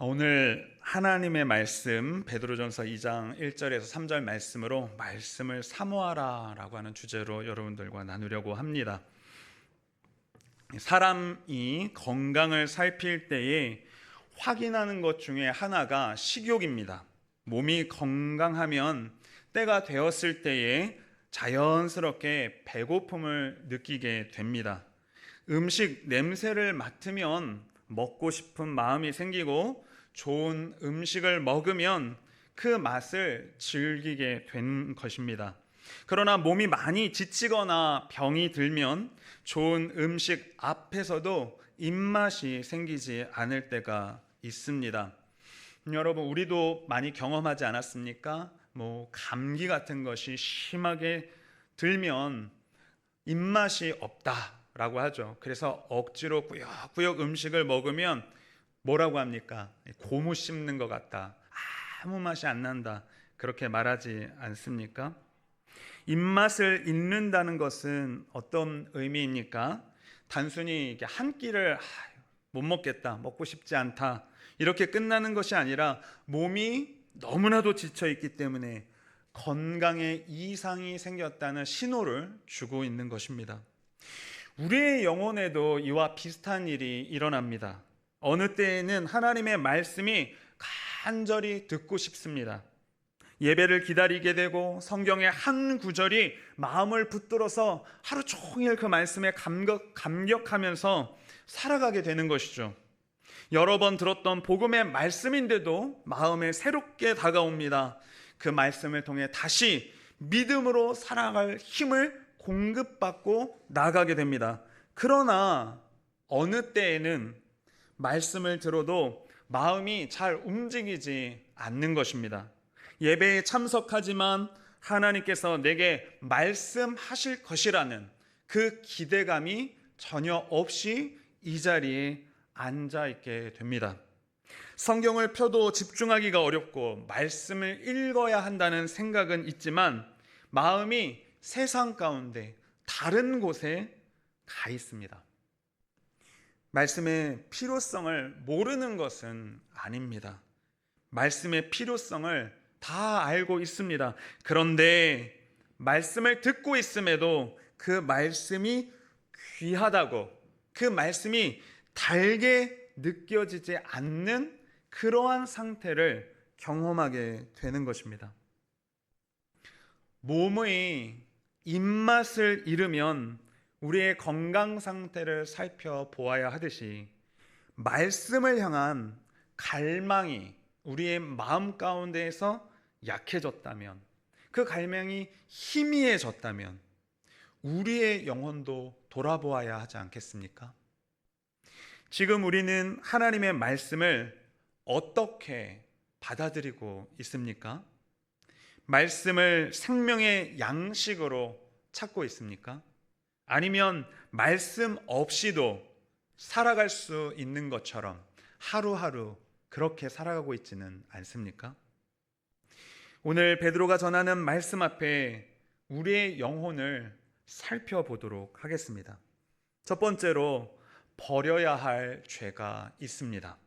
오늘 하나님의 말씀 베드로전서 2장 1절에서 3절 말씀으로 말씀을 사모하라라고 하는 주제로 여러분들과 나누려고 합니다. 사람이 건강을 살필 때에 확인하는 것 중에 하나가 식욕입니다. 몸이 건강하면 때가 되었을 때에 자연스럽게 배고픔을 느끼게 됩니다. 음식 냄새를 맡으면 먹고 싶은 마음이 생기고 좋은 음식을 먹으면 그 맛을 즐기게 된 것입니다. 그러나 몸이 많이 지치거나 병이 들면 좋은 음식 앞에서도 입맛이 생기지 않을 때가 있습니다. 여러분, 우리도 많이 경험하지 않았습니까? 감기 같은 것이 심하게 들면 입맛이 없다라고 하죠. 그래서 억지로 꾸역꾸역 음식을 먹으면 뭐라고 합니까? 고무 씹는 것 같다. 아무 맛이 안 난다. 그렇게 말하지 않습니까? 입맛을 잃는다는 것은 어떤 의미입니까? 단순히 한 끼를 못 먹겠다, 먹고 싶지 않다, 이렇게 끝나는 것이 아니라 몸이 너무나도 지쳐 있기 때문에 건강에 이상이 생겼다는 신호를 주고 있는 것입니다. 우리의 영혼에도 이와 비슷한 일이 일어납니다. 어느 때에는 하나님의 말씀이 간절히 듣고 싶습니다. 예배를 기다리게 되고 성경의 한 구절이 마음을 붙들어서 하루 종일 그 말씀에 감격하면서 살아가게 되는 것이죠. 여러 번 들었던 복음의 말씀인데도 마음에 새롭게 다가옵니다. 그 말씀을 통해 다시 믿음으로 살아갈 힘을 공급받고 나가게 됩니다. 그러나 어느 때에는 말씀을 들어도 마음이 잘 움직이지 않는 것입니다. 예배에 참석하지만 하나님께서 내게 말씀하실 것이라는 그 기대감이 전혀 없이 이 자리에 앉아 있게 됩니다. 성경을 펴도 집중하기가 어렵고 말씀을 읽어야 한다는 생각은 있지만 마음이 세상 가운데 다른 곳에 가 있습니다. 말씀의 필요성을 모르는 것은 아닙니다. 말씀의 필요성을 다 알고 있습니다. 그런데 말씀을 듣고 있음에도 그 말씀이 귀하다고, 그 말씀이 달게 느껴지지 않는 그러한 상태를 경험하게 되는 것입니다. 몸의 입맛을 잃으면 우리의 건강 상태를 살펴보아야 하듯이 말씀을 향한 갈망이 우리의 마음 가운데에서 약해졌다면, 그 갈망이 희미해졌다면 우리의 영혼도 돌아보아야 하지 않겠습니까? 지금 우리는 하나님의 말씀을 어떻게 받아들이고 있습니까? 말씀을 생명의 양식으로 찾고 있습니까? 아니면 말씀 없이도 살아갈 수 있는 것처럼 하루하루 그렇게 살아가고 있지는 않습니까? 오늘 베드로가 전하는 말씀 앞에 우리의 영혼을 살펴보도록 하겠습니다. 첫 번째로 버려야 할 죄가 있습니다.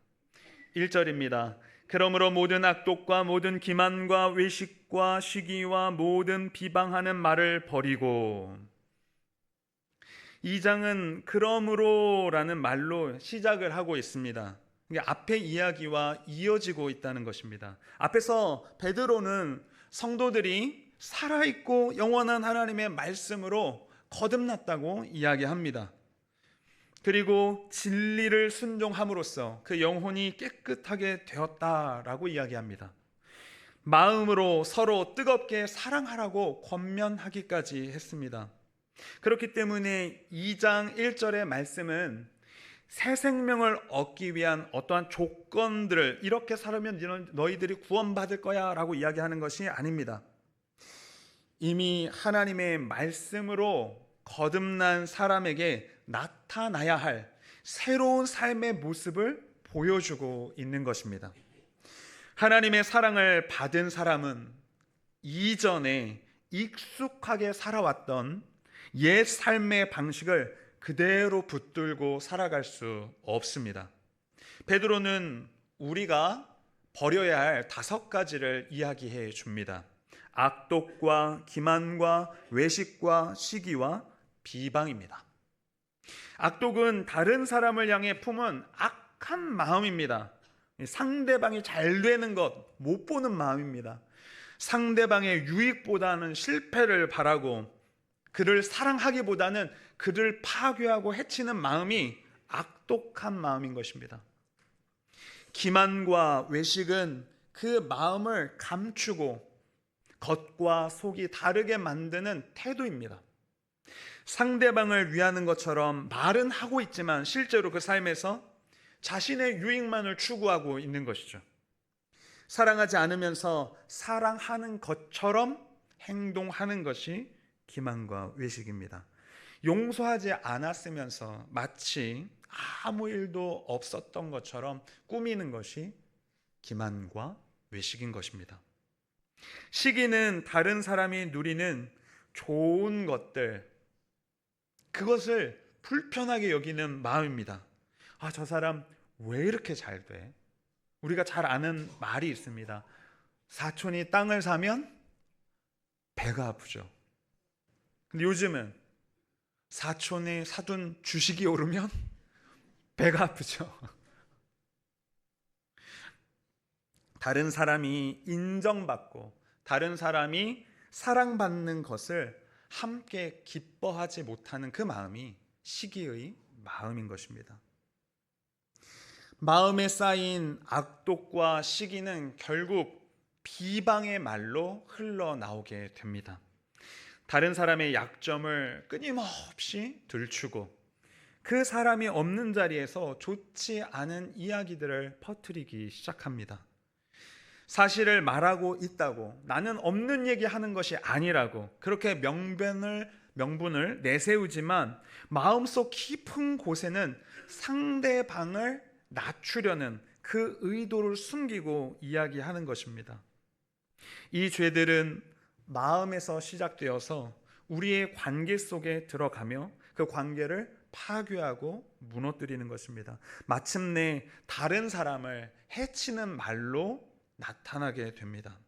1절입니다. 그러므로 모든 악독과 모든 기만과 외식과 시기와 모든 비방하는 말을 버리고, 이 장은 그러므로라는 말로 시작을 하고 있습니다. 앞의 이야기와 이어지고 있다는 것입니다. 앞에서 베드로는 성도들이 살아있고 영원한 하나님의 말씀으로 거듭났다고 이야기합니다. 그리고 진리를 순종함으로써 그 영혼이 깨끗하게 되었다라고 이야기합니다. 마음으로 서로 뜨겁게 사랑하라고 권면하기까지 했습니다. 그렇기 때문에 2장 1절의 말씀은 새 생명을 얻기 위한 어떠한 조건들을, 이렇게 살면 너희들이 구원받을 거야 라고 이야기하는 것이 아닙니다. 이미 하나님의 말씀으로 거듭난 사람에게 나타나야 할 새로운 삶의 모습을 보여주고 있는 것입니다. 하나님의 사랑을 받은 사람은 이전에 익숙하게 살아왔던 옛 삶의 방식을 그대로 붙들고 살아갈 수 없습니다. 베드로는 우리가 버려야 할 5가지를 이야기해 줍니다. 악독과 기만과 외식과 시기와 비방입니다. 악독은 다른 사람을 향해 품은 악한 마음입니다. 상대방이 잘 되는 것 못 보는 마음입니다. 상대방의 유익보다는 실패를 바라고 그를 사랑하기보다는 그를 파괴하고 해치는 마음이 악독한 마음인 것입니다. 기만과 외식은 그 마음을 감추고 겉과 속이 다르게 만드는 태도입니다. 상대방을 위하는 것처럼 말은 하고 있지만 실제로 그 삶에서 자신의 유익만을 추구하고 있는 것이죠. 사랑하지 않으면서 사랑하는 것처럼 행동하는 것이 기만과 외식입니다. 용서하지 않았으면서 마치 아무 일도 없었던 것처럼 꾸미는 것이 기만과 외식인 것입니다. 시기는 다른 사람이 누리는 좋은 것들, 그것을 불편하게 여기는 마음입니다. 저 사람 왜 이렇게 잘 돼? 우리가 잘 아는 말이 있습니다. 사촌이 땅을 사면 배가 아프죠. 근데 요즘은 사촌이 사둔 주식이 오르면 배가 아프죠. 다른 사람이 인정받고 다른 사람이 사랑받는 것을 함께 기뻐하지 못하는 그 마음이 시기의 마음인 것입니다. 마음에 쌓인 악독과 시기는 결국 비방의 말로 흘러나오게 됩니다. 다른 사람의 약점을 끊임없이 들추고 그 사람이 없는 자리에서 좋지 않은 이야기들을 퍼뜨리기 시작합니다. 사실을 말하고 있다고, 나는 없는 얘기하는 것이 아니라고 그렇게 명분을 내세우지만 마음속 깊은 곳에는 상대방을 낮추려는 그 의도를 숨기고 이야기하는 것입니다. 이 죄들은 마음에서 시작되어서 우리의 관계 속에 들어가며 그 관계를 파괴하고 무너뜨리는 것입니다. 마침내 다른 사람을 해치는 말로 나타나게 됩니다.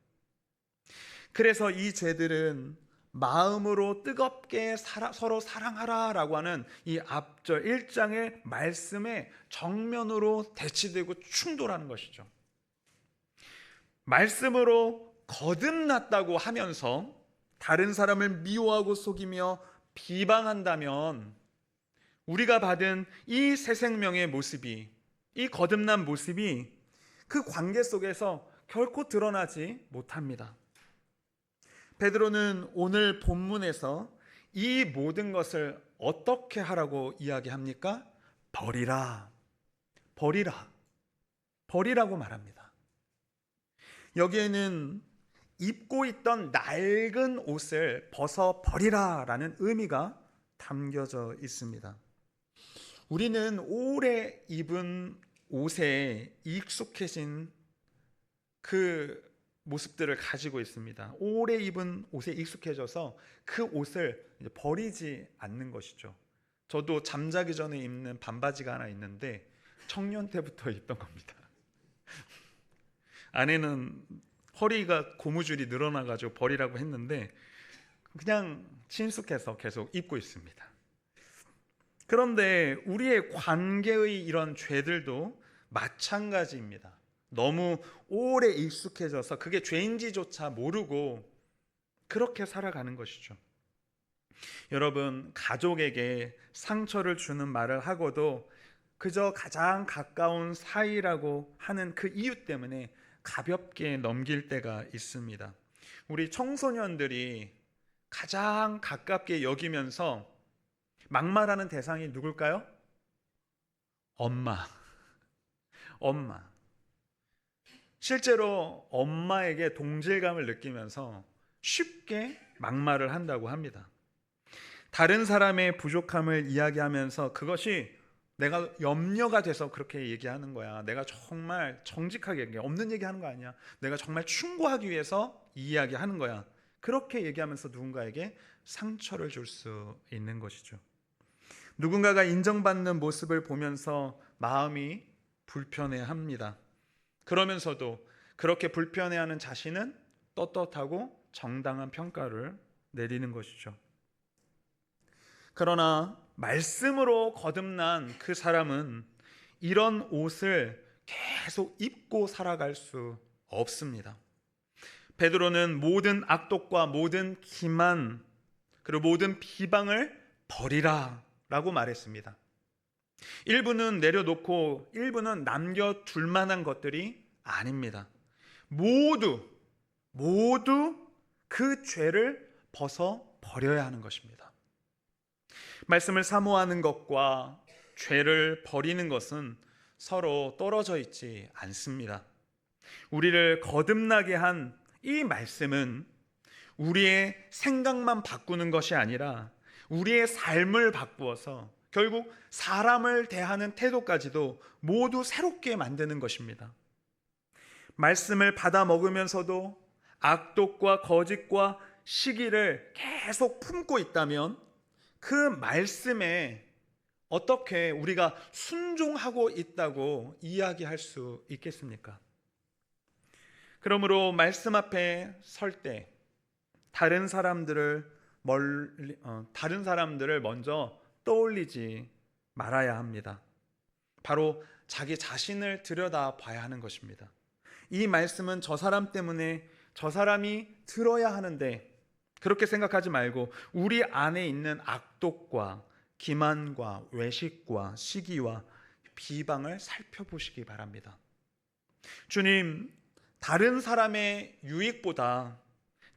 그래서 이 죄들은 마음으로 뜨겁게 서로 사랑하라라고 하는 이 앞절 1장의 말씀에 정면으로 대치되고 충돌하는 것이죠. 말씀으로 거듭났다고 하면서 다른 사람을 미워하고 속이며 비방한다면 우리가 받은 이 새 생명의 모습이, 이 거듭난 모습이 그 관계 속에서 결코 드러나지 못합니다. 베드로는 오늘 본문에서 이 모든 것을 어떻게 하라고 이야기합니까? 버리라, 버리라, 버리라고 말합니다. 여기에는 입고 있던 낡은 옷을 벗어 버리라라는 의미가 담겨져 있습니다. 우리는 오래 입은 옷에 익숙해진 그 모습들을 가지고 있습니다. 오래 입은 옷에 익숙해져서 그 옷을 이제 버리지 않는 것이죠. 저도 잠자기 전에 입는 반바지가 하나 있는데 청년 때부터 입던 겁니다. 아내는 허리가 고무줄이 늘어나가지고 버리라고 했는데 그냥 친숙해서 계속 입고 있습니다. 그런데 우리의 관계의 이런 죄들도 마찬가지입니다. 너무 오래 익숙해져서 그게 죄인지조차 모르고 그렇게 살아가는 것이죠. 여러분, 가족에게 상처를 주는 말을 하고도 그저 가장 가까운 사이라고 하는 그 이유 때문에 가볍게 넘길 때가 있습니다. 우리 청소년들이 가장 가깝게 여기면서 막말하는 대상이 누굴까요? 엄마. 실제로 엄마에게 동질감을 느끼면서 쉽게 막말을 한다고 합니다. 다른 사람의 부족함을 이야기하면서 그것이 내가 염려가 돼서 그렇게 얘기하는 거야. 내가 정말 정직하게 얘기해. 없는 얘기하는 거 아니야. 내가 정말 충고하기 위해서 이 이야기하는 거야. 그렇게 얘기하면서 누군가에게 상처를 줄 수 있는 것이죠. 누군가가 인정받는 모습을 보면서 마음이 불편해합니다. 그러면서도 그렇게 불편해하는 자신은 떳떳하고 정당한 평가를 내리는 것이죠. 그러나 말씀으로 거듭난 그 사람은 이런 옷을 계속 입고 살아갈 수 없습니다. 베드로는 모든 악독과 모든 기만 그리고 모든 비방을 버리라 라고 말했습니다. 일부는 내려놓고 일부는 남겨둘 만한 것들이 아닙니다. 모두 그 죄를 벗어 버려야 하는 것입니다. 말씀을 사모하는 것과 죄를 버리는 것은 서로 떨어져 있지 않습니다. 우리를 거듭나게 한 이 말씀은 우리의 생각만 바꾸는 것이 아니라 우리의 삶을 바꾸어서 결국 사람을 대하는 태도까지도 모두 새롭게 만드는 것입니다. 말씀을 받아 먹으면서도 악독과 거짓과 시기를 계속 품고 있다면 그 말씀에 어떻게 우리가 순종하고 있다고 이야기할 수 있겠습니까? 그러므로 말씀 앞에 설 때 다른 사람들을 먼저 떠올리지 말아야 합니다. 바로 자기 자신을 들여다봐야 하는 것입니다. 이 말씀은 저 사람 때문에 저 사람이 들어야 하는데 그렇게 생각하지 말고 우리 안에 있는 악독과 기만과 외식과 시기와 비방을 살펴보시기 바랍니다. 주님, 다른 사람의 유익보다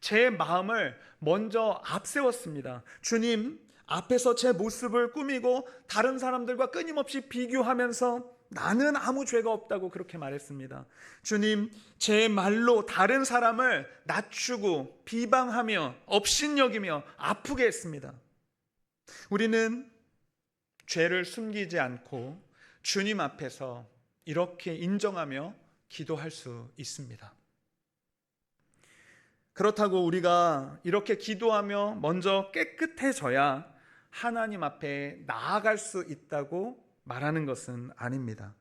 제 마음을 먼저 앞세웠습니다. 주님, 앞에서 제 모습을 꾸미고 다른 사람들과 끊임없이 비교하면서 나는 아무 죄가 없다고 그렇게 말했습니다. 주님, 제 말로 다른 사람을 낮추고 비방하며 업신여기며 아프게 했습니다. 우리는 죄를 숨기지 않고 주님 앞에서 이렇게 인정하며 기도할 수 있습니다. 그렇다고 우리가 이렇게 기도하며 먼저 깨끗해져야 하나님 앞에 나아갈 수 있다고 말하는 것은 아닙니다.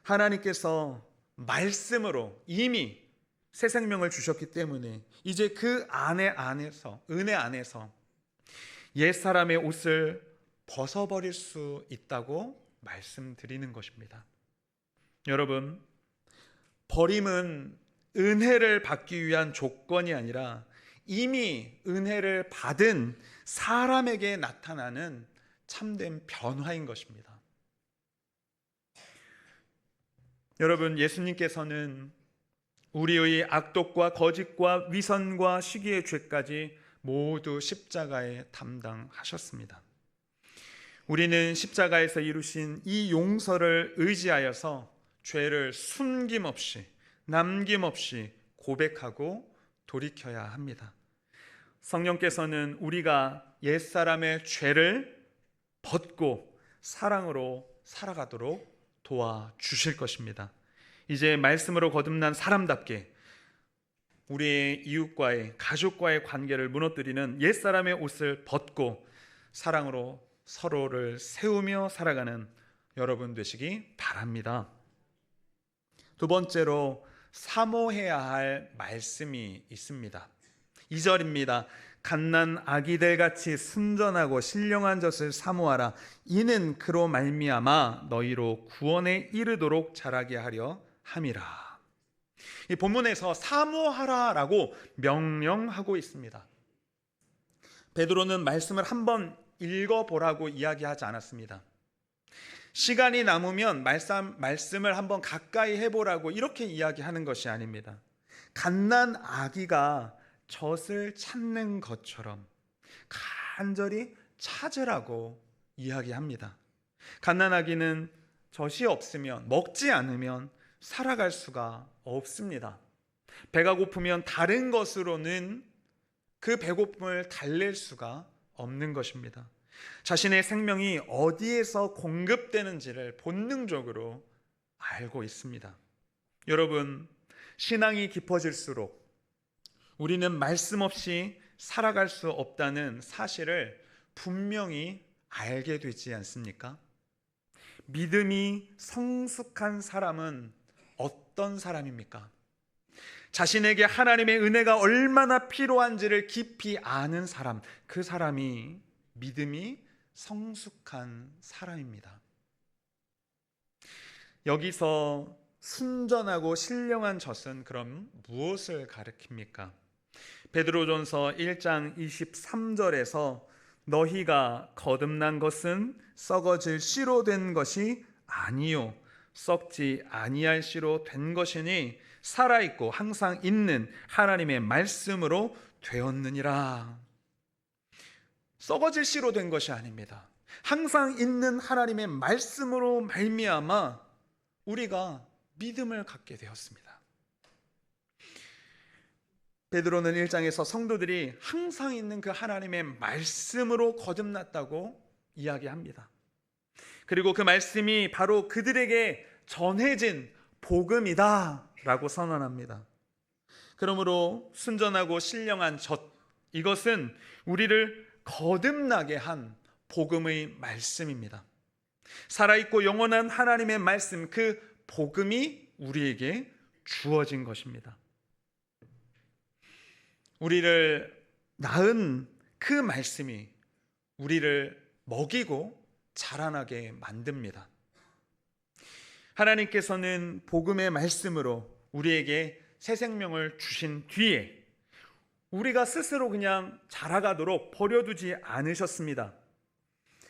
하나님께서 말씀으로 이미 새 생명을 주셨기 때문에 이제 그 은혜 안에서 옛사람의 옷을 벗어버릴 수 있다고 말씀드리는 것입니다. 여러분, 버림은 은혜를 받기 위한 조건이 아니라 이미 은혜를 받은 사람에게 나타나는 참된 변화인 것입니다. 여러분, 예수님께서는 우리의 악독과 거짓과 위선과 시기의 죄까지 모두 십자가에 담당하셨습니다. 우리는 십자가에서 이루신 이 용서를 의지하여서 죄를 숨김없이 남김없이 고백하고 돌이켜야 합니다. 성령께서는 우리가 옛사람의 죄를 벗고 사랑으로 살아가도록 도와주실 것입니다. 이제 말씀으로 거듭난 사람답게 우리의 이웃과의 가족과의 관계를 무너뜨리는 옛사람의 옷을 벗고 사랑으로 서로를 세우며 살아가는 여러분 되시기 바랍니다. 두 번째로 사모해야 할 말씀이 있습니다. 2절입니다. 갓난 아기들 같이 순전하고 신령한 젖을 사모하라. 이는 그로 말미암아 너희로 구원에 이르도록 자라게 하려 함이라. 이 본문에서 사모하라라고 명령하고 있습니다. 베드로는 말씀을 한번 읽어보라고 이야기하지 않았습니다. 시간이 남으면 말씀을 한번 가까이 해보라고 이렇게 이야기하는 것이 아닙니다. 갓난 아기가 젖을 찾는 것처럼 간절히 찾으라고 이야기합니다. 갓난 아기는 젖이 없으면, 먹지 않으면 살아갈 수가 없습니다. 배가 고프면 다른 것으로는 그 배고픔을 달랠 수가 없는 것입니다. 자신의 생명이 어디에서 공급되는지를 본능적으로 알고 있습니다. 여러분, 신앙이 깊어질수록 우리는 말씀 없이 살아갈 수 없다는 사실을 분명히 알게 되지 않습니까? 믿음이 성숙한 사람은 어떤 사람입니까? 자신에게 하나님의 은혜가 얼마나 필요한지를 깊이 아는 사람, 그 사람이 믿음이 성숙한 사람입니다. 여기서 순전하고 신령한 젖은 그럼 무엇을 가리킵니까? 베드로전서 1장 23절에서 너희가 거듭난 것은 썩어질 씨로 된 것이 아니요 썩지 아니할 씨로 된 것이니 살아있고 항상 있는 하나님의 말씀으로 되었느니라. 썩어질 씨로 된 것이 아닙니다. 항상 있는 하나님의 말씀으로 말미암아 우리가 믿음을 갖게 되었습니다. 베드로는 1장에서 성도들이 항상 있는 그 하나님의 말씀으로 거듭났다고 이야기합니다. 그리고 그 말씀이 바로 그들에게 전해진 복음이다 라고 선언합니다. 그러므로 순전하고 신령한 젖, 이것은 우리를 거듭나게 한 복음의 말씀입니다. 살아있고 영원한 하나님의 말씀, 그 복음이 우리에게 주어진 것입니다. 우리를 낳은 그 말씀이 우리를 먹이고 자라나게 만듭니다. 하나님께서는 복음의 말씀으로 우리에게 새 생명을 주신 뒤에 우리가 스스로 그냥 자라가도록 버려두지 않으셨습니다.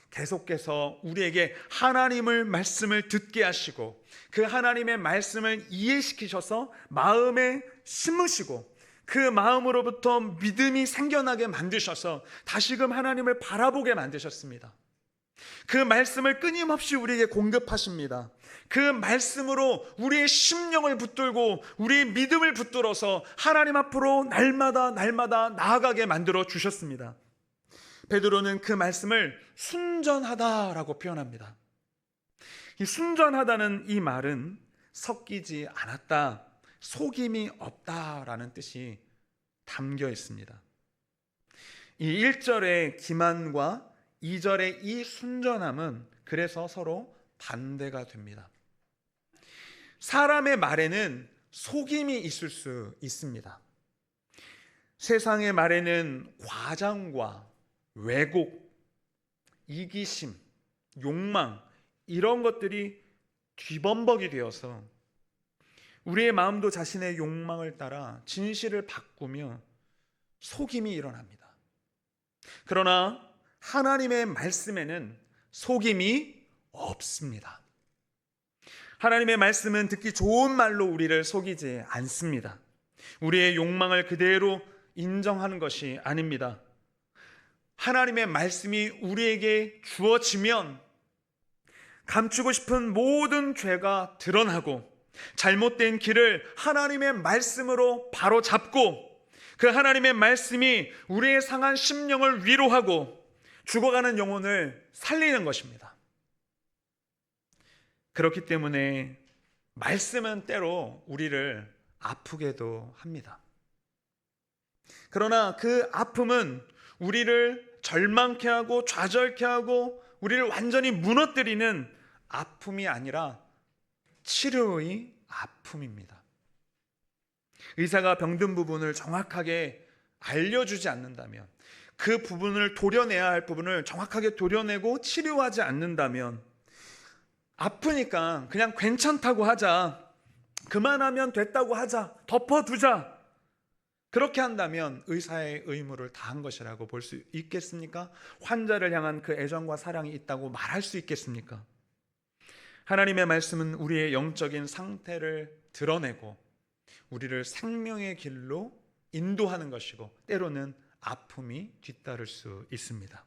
계속해서 우리에게 하나님의 말씀을 듣게 하시고 그 하나님의 말씀을 이해시키셔서 마음에 심으시고 그 마음으로부터 믿음이 생겨나게 만드셔서 다시금 하나님을 바라보게 만드셨습니다. 그 말씀을 끊임없이 우리에게 공급하십니다. 그 말씀으로 우리의 심령을 붙들고 우리의 믿음을 붙들어서 하나님 앞으로 날마다 나아가게 만들어 주셨습니다. 베드로는 그 말씀을 순전하다라고 표현합니다. 이 순전하다는 이 말은 섞이지 않았다, 속임이 없다라는 뜻이 담겨 있습니다. 이 1절의 기만과 2절의 이 순전함은 그래서 서로 반대가 됩니다. 사람의 말에는 속임이 있을 수 있습니다. 세상의 말에는 과장과 왜곡, 이기심, 욕망 이런 것들이 뒤범벅이 되어서 우리의 마음도 자신의 욕망을 따라 진실을 바꾸며 속임이 일어납니다. 그러나 하나님의 말씀에는 속임이 없습니다. 하나님의 말씀은 듣기 좋은 말로 우리를 속이지 않습니다. 우리의 욕망을 그대로 인정하는 것이 아닙니다. 하나님의 말씀이 우리에게 주어지면 감추고 싶은 모든 죄가 드러나고 잘못된 길을 하나님의 말씀으로 바로 잡고 그 하나님의 말씀이 우리의 상한 심령을 위로하고 죽어가는 영혼을 살리는 것입니다. 그렇기 때문에 말씀은 때로 우리를 아프게도 합니다. 그러나 그 아픔은 우리를 절망케 하고 좌절케 하고 우리를 완전히 무너뜨리는 아픔이 아니라 치료의 아픔입니다. 의사가 병든 부분을 정확하게 알려주지 않는다면, 그 부분을 도려내야 할 부분을 정확하게 도려내고 치료하지 않는다면, 아프니까 그냥 괜찮다고 하자, 그만하면 됐다고 하자, 덮어두자, 그렇게 한다면 의사의 의무를 다한 것이라고 볼 수 있겠습니까? 환자를 향한 그 애정과 사랑이 있다고 말할 수 있겠습니까? 하나님의 말씀은 우리의 영적인 상태를 드러내고 우리를 생명의 길로 인도하는 것이고 때로는 아픔이 뒤따를 수 있습니다.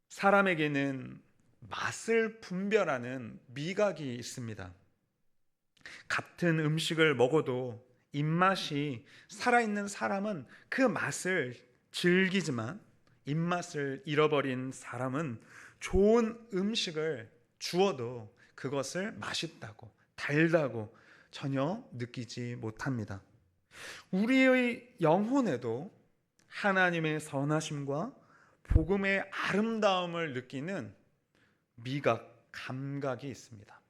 사람에게는 맛을 분별하는 미각이 있습니다. 같은 음식을 먹어도 입맛이 살아있는 사람은 그 맛을 즐기지만 입맛을 잃어버린 사람은 좋은 음식을 주어도 그것을 맛있다고 달다고 전혀 느끼지 못합니다. 우리의 영혼에도 하나님의 선하심과 복음의 아름다움을 느끼는 미각, 감각이 있습니다.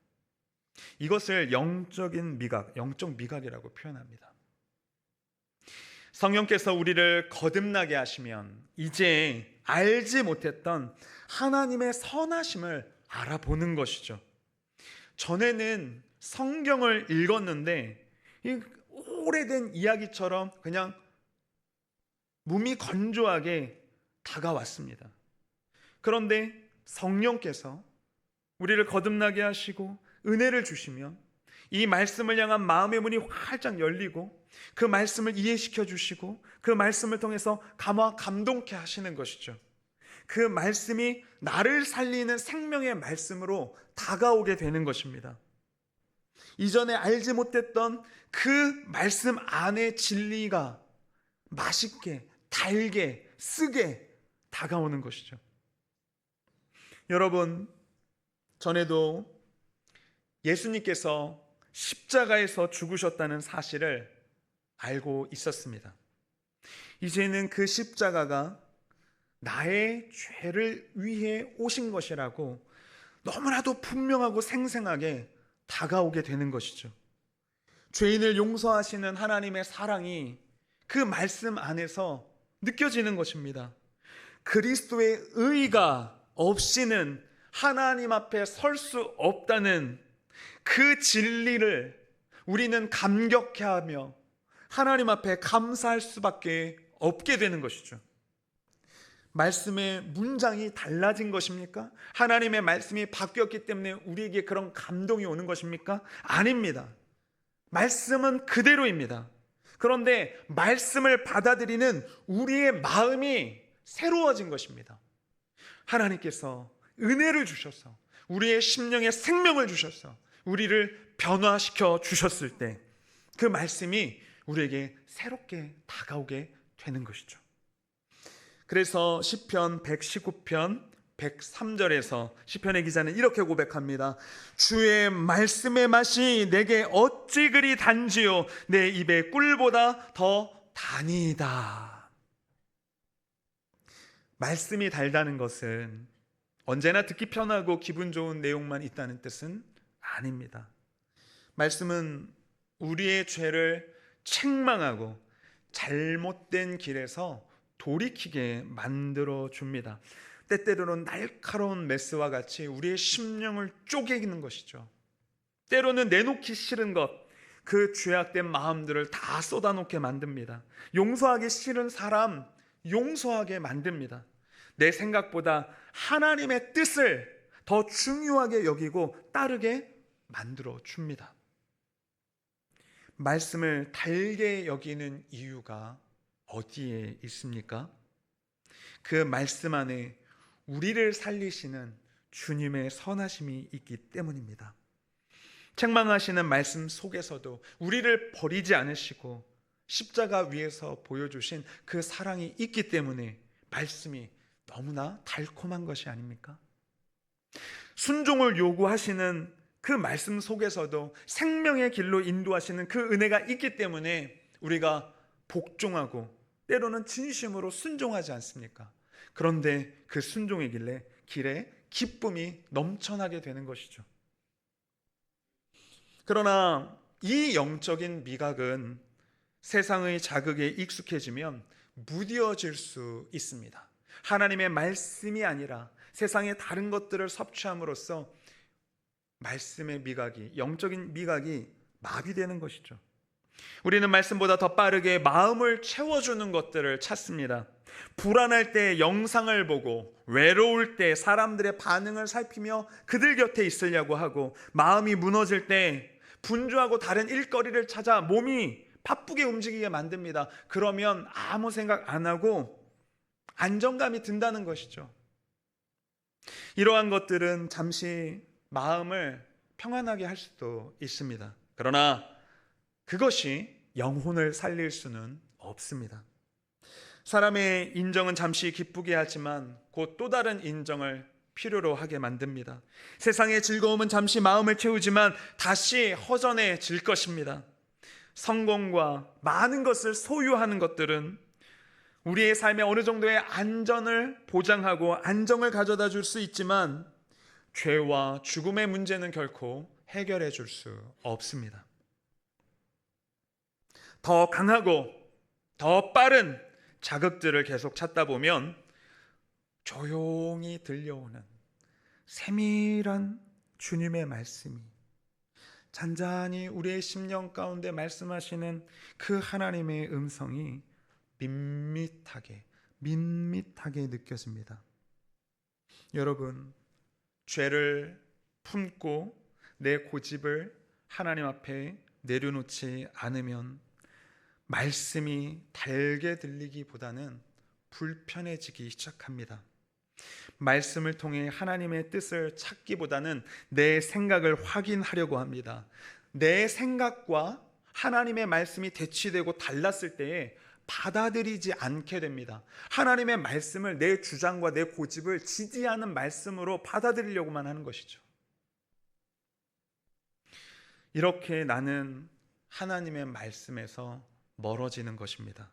이것을 영적인 미각, 영적 미각이라고 표현합니다. 성령께서 우리를 거듭나게 하시면 이제 알지 못했던 하나님의 선하심을 알아보는 것이죠. 전에는 성경을 읽었는데 이 오래된 이야기처럼 그냥 몸이 건조하게 다가왔습니다. 그런데 성령께서 우리를 거듭나게 하시고 은혜를 주시면 이 말씀을 향한 마음의 문이 활짝 열리고 그 말씀을 이해시켜 주시고 그 말씀을 통해서 감동케 하시는 것이죠. 그 말씀이 나를 살리는 생명의 말씀으로 다가오게 되는 것입니다. 이전에 알지 못했던 그 말씀 안의 진리가 맛있게, 달게, 쓰게 다가오는 것이죠. 여러분, 전에도 예수님께서 십자가에서 죽으셨다는 사실을 알고 있었습니다. 이제는 그 십자가가 나의 죄를 위해 오신 것이라고 너무나도 분명하고 생생하게 다가오게 되는 것이죠. 죄인을 용서하시는 하나님의 사랑이 그 말씀 안에서 느껴지는 것입니다. 그리스도의 의가 없이는 하나님 앞에 설 수 없다는 그 진리를 우리는 감격해하며 하나님 앞에 감사할 수밖에 없게 되는 것이죠. 말씀의 문장이 달라진 것입니까? 하나님의 말씀이 바뀌었기 때문에 우리에게 그런 감동이 오는 것입니까? 아닙니다. 말씀은 그대로입니다. 그런데 말씀을 받아들이는 우리의 마음이 새로워진 것입니다. 하나님께서 은혜를 주셔서 우리의 심령에 생명을 주셔서 우리를 변화시켜 주셨을 때 그 말씀이 우리에게 새롭게 다가오게 되는 것이죠. 그래서 시편 119편 103절에서 시편의 기자는 이렇게 고백합니다. 주의 말씀의 맛이 내게 어찌 그리 단지요 내 입에 꿀보다 더 다니이다. 말씀이 달다는 것은 언제나 듣기 편하고 기분 좋은 내용만 있다는 뜻은 아닙니다. 말씀은 우리의 죄를 책망하고 잘못된 길에서 돌이키게 만들어 줍니다. 때때로는 날카로운 메스와 같이 우리의 심령을 쪼개기는 것이죠. 때로는 내놓기 싫은 것, 그 죄악된 마음들을 다 쏟아놓게 만듭니다. 용서하기 싫은 사람 용서하게 만듭니다. 내 생각보다 하나님의 뜻을 더 중요하게 여기고 따르게 만들어 줍니다. 말씀을 달게 여기는 이유가 어디에 있습니까? 그 말씀 안에 우리를 살리시는 주님의 선하심이 있기 때문입니다. 책망하시는 말씀 속에서도 우리를 버리지 않으시고 십자가 위에서 보여주신 그 사랑이 있기 때문에 말씀이 너무나 달콤한 것이 아닙니까? 순종을 요구하시는 그 말씀 속에서도 생명의 길로 인도하시는 그 은혜가 있기 때문에 우리가 복종하고 때로는 진심으로 순종하지 않습니까? 그런데 그 순종의 길에 기쁨이 넘쳐나게 되는 것이죠. 그러나 이 영적인 미각은 세상의 자극에 익숙해지면 무뎌질 수 있습니다. 하나님의 말씀이 아니라 세상의 다른 것들을 섭취함으로써 말씀의 미각이, 영적인 미각이 마비되는 것이죠. 우리는 말씀보다 더 빠르게 마음을 채워주는 것들을 찾습니다. 불안할 때 영상을 보고, 외로울 때 사람들의 반응을 살피며 그들 곁에 있으려고 하고, 마음이 무너질 때 분주하고 다른 일거리를 찾아 몸이 바쁘게 움직이게 만듭니다. 그러면 아무 생각 안 하고 안정감이 든다는 것이죠. 이러한 것들은 잠시 마음을 평안하게 할 수도 있습니다. 그러나 그것이 영혼을 살릴 수는 없습니다. 사람의 인정은 잠시 기쁘게 하지만 곧 또 다른 인정을 필요로 하게 만듭니다. 세상의 즐거움은 잠시 마음을 채우지만 다시 허전해질 것입니다. 성공과 많은 것을 소유하는 것들은 우리의 삶에 어느 정도의 안전을 보장하고 안정을 가져다 줄 수 있지만 죄와 죽음의 문제는 결코 해결해 줄 수 없습니다. 더 강하고 더 빠른 자극들을 계속 찾다 보면 조용히 들려오는 세밀한 주님의 말씀이, 잔잔히 우리의 심령 가운데 말씀하시는 그 하나님의 음성이 밋밋하게 느껴집니다. 여러분, 죄를 품고 내 고집을 하나님 앞에 내려놓지 않으면 말씀이 달게 들리기보다는 불편해지기 시작합니다. 말씀을 통해 하나님의 뜻을 찾기보다는 내 생각을 확인하려고 합니다. 내 생각과 하나님의 말씀이 대치되고 달랐을 때에 받아들이지 않게 됩니다. 하나님의 말씀을 내 주장과 내 고집을 지지하는 말씀으로 받아들이려고만 하는 것이죠. 이렇게 나는 하나님의 말씀에서 멀어지는 것입니다.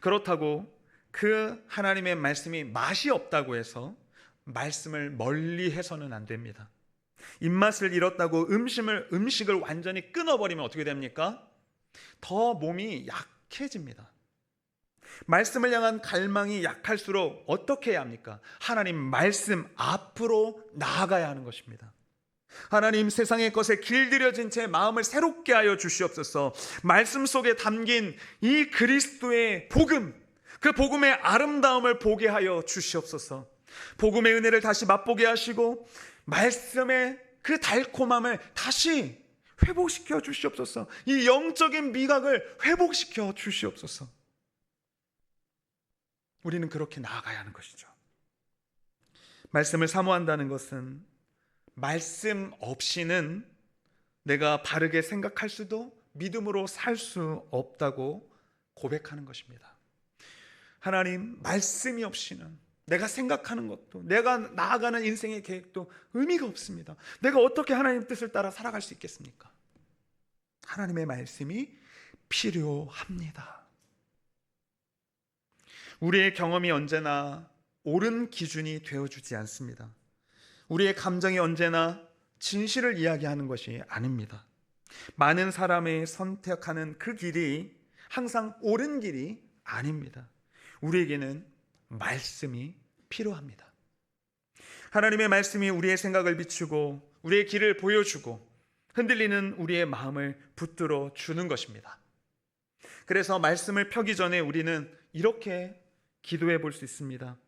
그렇다고 그 하나님의 말씀이 맛이 없다고 해서 말씀을 멀리 해서는 안 됩니다. 입맛을 잃었다고 음식을 완전히 끊어버리면 어떻게 됩니까? 더 몸이 약해집니다. 말씀을 향한 갈망이 약할수록 어떻게 해야 합니까? 하나님 말씀 앞으로 나아가야 하는 것입니다. 하나님, 세상의 것에 길들여진 제 마음을 새롭게 하여 주시옵소서. 말씀 속에 담긴 이 그리스도의 복음, 그 복음의 아름다움을 보게 하여 주시옵소서. 복음의 은혜를 다시 맛보게 하시고 말씀의 그 달콤함을 다시 회복시켜 주시옵소서. 이 영적인 미각을 회복시켜 주시옵소서. 우리는 그렇게 나아가야 하는 것이죠. 말씀을 사모한다는 것은 말씀 없이는 내가 바르게 생각할 수도 믿음으로 살 수 없다고 고백하는 것입니다. 하나님, 말씀이 없이는 내가 생각하는 것도, 내가 나아가는 인생의 계획도 의미가 없습니다. 내가 어떻게 하나님 뜻을 따라 살아갈 수 있겠습니까? 하나님의 말씀이 필요합니다. 우리의 경험이 언제나 옳은 기준이 되어주지 않습니다. 우리의 감정이 언제나 진실을 이야기하는 것이 아닙니다. 많은 사람이 선택하는 그 길이 항상 옳은 길이 아닙니다. 우리에게는 말씀이 필요합니다. 하나님의 말씀이 우리의 생각을 비추고 우리의 길을 보여주고 흔들리는 우리의 마음을 붙들어 주는 것입니다. 그래서 말씀을 펴기 전에 우리는 이렇게 기도해 볼 수 있습니다.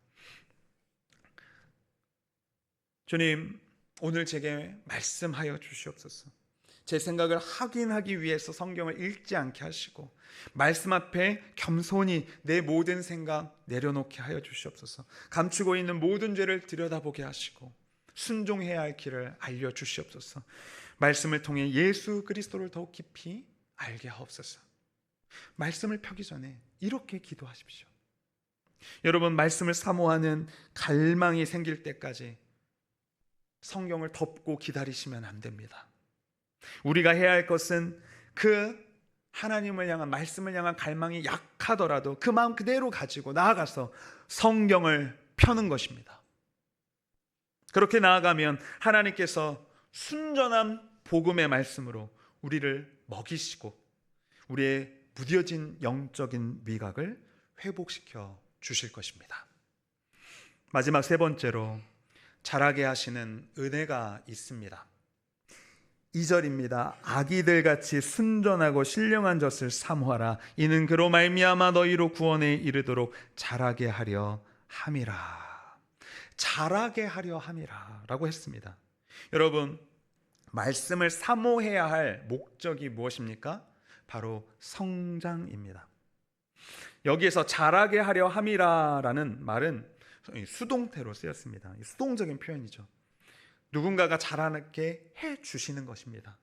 주님, 오늘 제게 말씀하여 주시옵소서. 제 생각을 확인하기 위해서 성경을 읽지 않게 하시고 말씀 앞에 겸손히 내 모든 생각 내려놓게 하여 주시옵소서. 감추고 있는 모든 죄를 들여다보게 하시고 순종해야 할 길을 알려주시옵소서. 말씀을 통해 예수 그리스도를 더욱 깊이 알게 하옵소서. 말씀을 펴기 전에 이렇게 기도하십시오. 여러분, 말씀을 사모하는 갈망이 생길 때까지 성경을 덮고 기다리시면 안 됩니다. 우리가 해야 할 것은 그 하나님을 향한, 말씀을 향한 갈망이 약하더라도 그 마음 그대로 가지고 나아가서 성경을 펴는 것입니다. 그렇게 나아가면 하나님께서 순전한 복음의 말씀으로 우리를 먹이시고 우리의 무뎌진 영적인 미각을 회복시켜 주실 것입니다. 마지막 세 번째로 자라게 하시는 은혜가 있습니다. 2절입니다. 아기들같이 순전하고 신령한 젖을 사모하라. 이는 그로 말미암아 너희로 구원에 이르도록 자라게 하려 함이라. 자라게 하려 함이라 라고 했습니다. 여러분, 말씀을 사모해야 할 목적이 무엇입니까? 바로 성장입니다. 여기에서 자라게 하려 함이라라는 말은 수동태로 쓰였습니다. 수동적인 표현이죠. 누군가가 자라게 해 주시는 것입니다.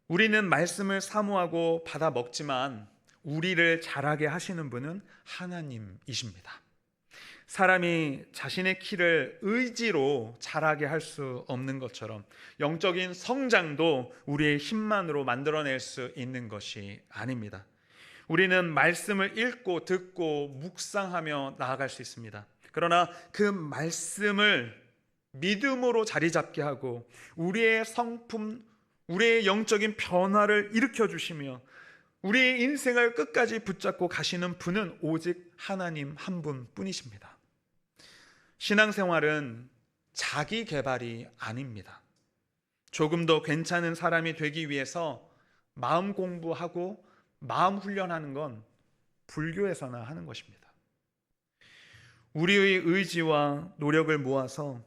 우리는 말씀을 사모하고 받아 먹지만 우리를 자라게 하시는 분은 하나님이십니다. 사람이 자신의 키를 의지로 자라게 할 수 없는 것처럼 영적인 성장도 우리의 힘만으로 만들어낼 수 있는 것이 아닙니다. 우리는 말씀을 읽고 듣고 묵상하며 나아갈 수 있습니다. 그러나 그 말씀을 믿음으로 자리 잡게 하고 우리의 성품, 우리의 영적인 변화를 일으켜 주시며 우리의 인생을 끝까지 붙잡고 가시는 분은 오직 하나님 한 분뿐이십니다. 신앙생활은 자기 개발이 아닙니다. 조금 더 괜찮은 사람이 되기 위해서 마음 공부하고 마음 훈련하는 건 불교에서나 하는 것입니다. 우리의 의지와 노력을 모아서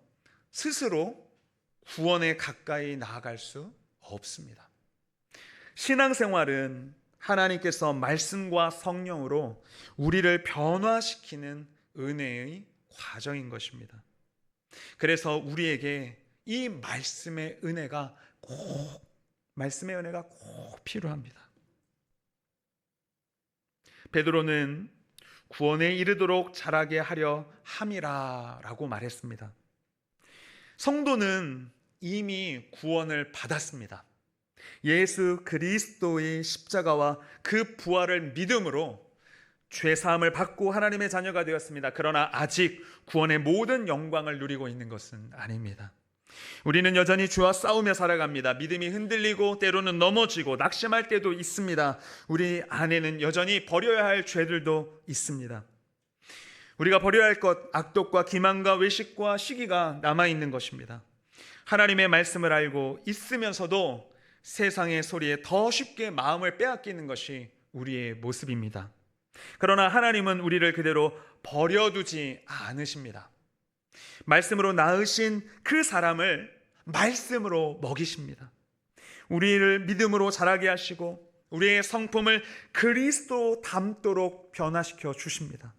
스스로 구원에 가까이 나아갈 수 없습니다. 신앙생활은 하나님께서 말씀과 성령으로 우리를 변화시키는 은혜의 과정인 것입니다. 그래서 우리에게 이 말씀의 은혜가 꼭 필요합니다. 베드로는 구원에 이르도록 자라게 하려 함이라라고 말했습니다. 성도는 이미 구원을 받았습니다. 예수 그리스도의 십자가와 그 부활을 믿음으로 죄사함을 받고 하나님의 자녀가 되었습니다. 그러나 아직 구원의 모든 영광을 누리고 있는 것은 아닙니다. 우리는 여전히 주와 싸우며 살아갑니다. 믿음이 흔들리고 때로는 넘어지고 낙심할 때도 있습니다. 우리 안에는 여전히 버려야 할 죄들도 있습니다. 우리가 버려야 할 것, 악독과 기만과 외식과 시기가 남아있는 것입니다. 하나님의 말씀을 알고 있으면서도 세상의 소리에 더 쉽게 마음을 빼앗기는 것이 우리의 모습입니다. 그러나 하나님은 우리를 그대로 버려두지 않으십니다. 말씀으로 낳으신 그 사람을 말씀으로 먹이십니다. 우리를 믿음으로 자라게 하시고 우리의 성품을 그리스도 닮도록 변화시켜 주십니다.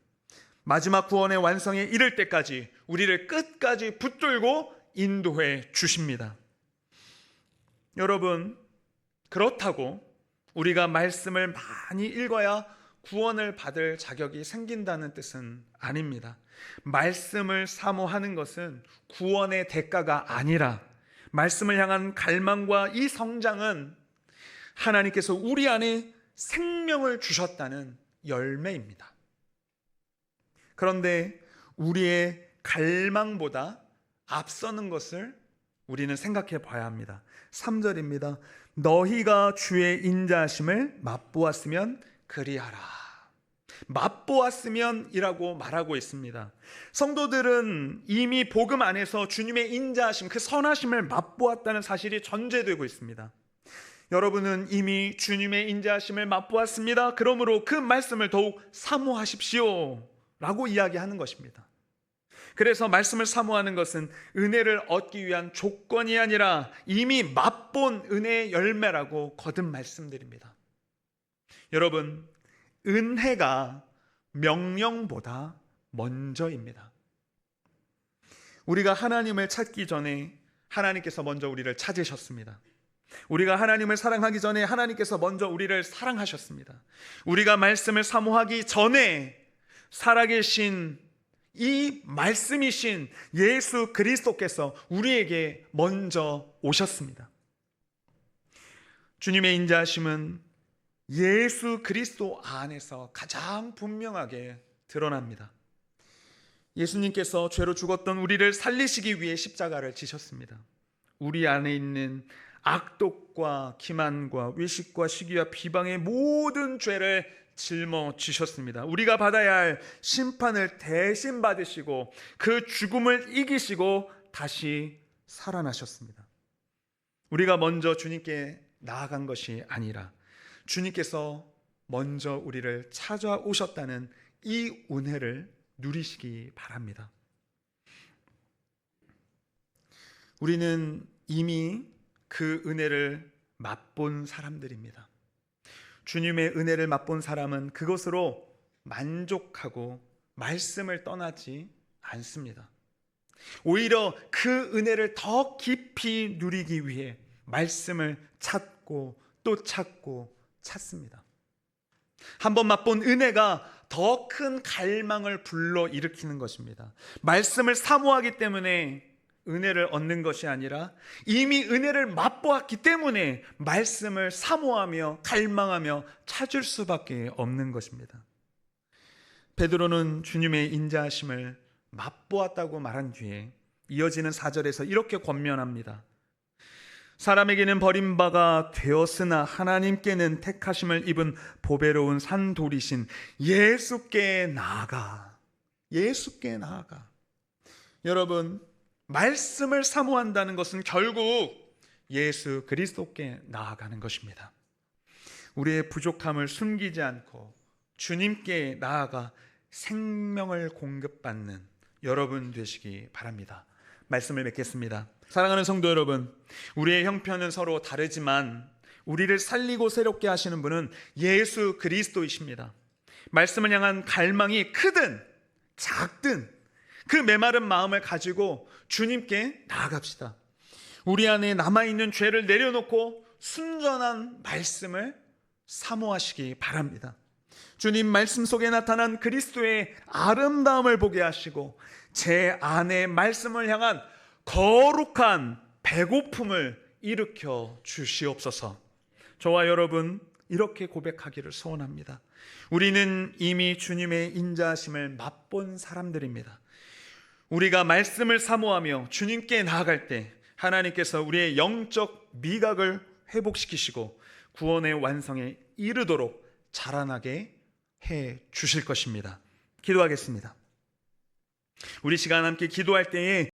마지막 구원의 완성에 이를 때까지 우리를 끝까지 붙들고 인도해 주십니다. 여러분, 그렇다고 우리가 말씀을 많이 읽어야 구원을 받을 자격이 생긴다는 뜻은 아닙니다. 말씀을 사모하는 것은 구원의 대가가 아니라 말씀을 향한 갈망과 이 성장은 하나님께서 우리 안에 생명을 주셨다는 열매입니다. 그런데 우리의 갈망보다 앞서는 것을 우리는 생각해 봐야 합니다. 3절입니다. 너희가 주의 인자하심을 맛보았으면 그리하라. 맛보았으면 이라고 말하고 있습니다. 성도들은 이미 복음 안에서 주님의 인자하심, 그 선하심을 맛보았다는 사실이 전제되고 있습니다. 여러분은 이미 주님의 인자하심을 맛보았습니다. 그러므로 그 말씀을 더욱 사모하십시오 라고 이야기하는 것입니다. 그래서 말씀을 사모하는 것은 은혜를 얻기 위한 조건이 아니라 이미 맛본 은혜의 열매라고 거듭 말씀드립니다. 여러분, 은혜가 명령보다 먼저입니다. 우리가 하나님을 찾기 전에 하나님께서 먼저 우리를 찾으셨습니다. 우리가 하나님을 사랑하기 전에 하나님께서 먼저 우리를 사랑하셨습니다. 우리가 말씀을 사모하기 전에 살아계신 이 말씀이신 예수 그리스도께서 우리에게 먼저 오셨습니다. 주님의 인자하심은 예수 그리스도 안에서 가장 분명하게 드러납니다. 예수님께서 죄로 죽었던 우리를 살리시기 위해 십자가를 지셨습니다. 우리 안에 있는 악독과 기만과 외식과 시기와 비방의 모든 죄를 짊어지셨습니다. 우리가 받아야 할 심판을 대신 받으시고 그 죽음을 이기시고 다시 살아나셨습니다. 우리가 먼저 주님께 나아간 것이 아니라 주님께서 먼저 우리를 찾아오셨다는 이 은혜를 누리시기 바랍니다. 우리는 이미 그 은혜를 맛본 사람들입니다. 주님의 은혜를 맛본 사람은 그것으로 만족하고 말씀을 떠나지 않습니다. 오히려 그 은혜를 더 깊이 누리기 위해 말씀을 찾고 또 찾습니다. 한번 맛본 은혜가 더 큰 갈망을 불러일으키는 것입니다. 말씀을 사모하기 때문에 은혜를 얻는 것이 아니라 이미 은혜를 맛보았기 때문에 말씀을 사모하며 갈망하며 찾을 수밖에 없는 것입니다. 베드로는 주님의 인자하심을 맛보았다고 말한 뒤에 이어지는 4절에서 이렇게 권면합니다. 사람에게는 버림바가 되었으나 하나님께는 택하심을 입은 보배로운 산돌이신 예수께 나아가. 예수께 나아가. 여러분, 말씀을 사모한다는 것은 결국 예수 그리스도께 나아가는 것입니다. 우리의 부족함을 숨기지 않고 주님께 나아가 생명을 공급받는 여러분 되시기 바랍니다. 말씀을 맺겠습니다. 사랑하는 성도 여러분, 우리의 형편은 서로 다르지만 우리를 살리고 새롭게 하시는 분은 예수 그리스도이십니다. 말씀을 향한 갈망이 크든 작든 그 메마른 마음을 가지고 주님께 나아갑시다. 우리 안에 남아있는 죄를 내려놓고 순전한 말씀을 사모하시기 바랍니다. 주님 말씀 속에 나타난 그리스도의 아름다움을 보게 하시고 제 안에 말씀을 향한 거룩한 배고픔을 일으켜 주시옵소서. 저와 여러분 이렇게 고백하기를 소원합니다. 우리는 이미 주님의 인자하심을 맛본 사람들입니다. 우리가 말씀을 사모하며 주님께 나아갈 때 하나님께서 우리의 영적 미각을 회복시키시고 구원의 완성에 이르도록 자라나게 해 주실 것입니다. 기도하겠습니다. 우리 시간 함께 기도할 때에